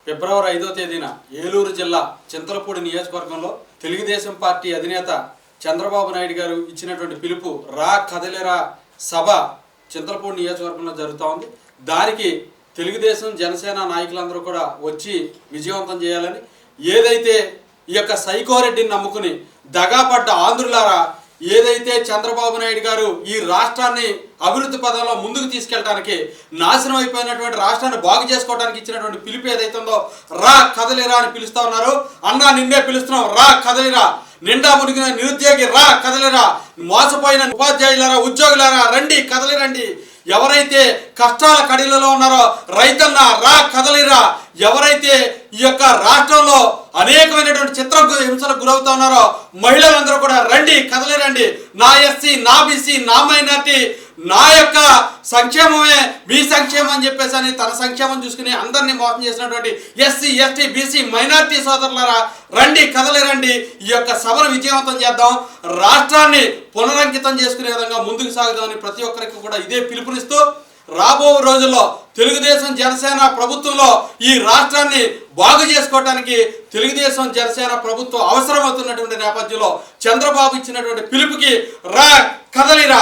ఫిబ్రవరి 5వ తేదీన ఏలూరు జిల్లా చింతలపూడి నియోజకవర్గంలో తెలుగుదేశం పార్టీ అధినేత చంద్రబాబు నాయుడు గారు ఇచ్చినటువంటి పిలుపు రా కదలిరా సభ చింతలపూడి నియోజకవర్గంలో జరుగుతూ ఉంది. దానికి తెలుగుదేశం జనసేన నాయకులందరూ కూడా వచ్చి విజయవంతం చేయాలని, ఏదైతే ఈ యొక్క సైకోరెడ్డిని నమ్ముకుని దగాపడ్డ ఆంధ్రులారా, ఏదైతే చంద్రబాబు నాయుడు గారు ఈ రాష్ట్రాన్ని అభివృద్ధి పదంలో ముందుకు తీసుకెళ్ళడానికి, నాశనం అయిపోయినటువంటి రాష్ట్రాన్ని బాగు చేసుకోవడానికి ఇచ్చినటువంటి పిలుపు ఏదైతే ఉందో రా కదలిరా అని పిలుస్తా ఉన్నారు. అన్నా నిన్నే పిలుస్తున్నాం, రా కదలిరా. నిండా మునిగిన నిరుద్యోగి రా కదలిరా, మోసపోయిన ఉపాధ్యాయులారా, ఉద్యోగులారా రండి కదలిరండి. ఎవరైతే కష్టాల కడిలలో ఉన్నారో రైతన్న రా కదలిరా. ఎవరైతే ఈ యొక్క రాష్ట్రంలో అనేకమైనటువంటి హింసలకు గురవుతా ఉన్నారో మహిళలందరూ కూడా రండి కదలిరండి. నా ఎస్సీ, నా బీసీ, నా మైనార్టీ, నా యొక్క సంక్షేమమే మీ సంక్షేమం అని చెప్పేసి అని తన సంక్షేమం చూసుకుని అందరినీ మోసం చేసినటువంటి ఎస్సీ, ఎస్టీ, బీసీ, మైనార్టీ సోదరులారా రండి కదలిరండి. ఈ యొక్క సభను విజయవంతం చేద్దాం, రాష్ట్రాన్ని పునరంకితం చేసుకునే విధంగా ముందుకు సాగుదామని ప్రతి ఒక్కరికి కూడా ఇదే పిలుపునిస్తూ, రాబో రోజుల్లో తెలుగుదేశం జనసేన ప్రభుత్వంలో ఈ రాష్ట్రాన్ని బాగు చేసుకోవడానికి తెలుగుదేశం జనసేన ప్రభుత్వం అవసరమవుతున్నటువంటి నేపథ్యంలో చంద్రబాబు ఇచ్చినటువంటి పిలుపుకి రా కదలిరా.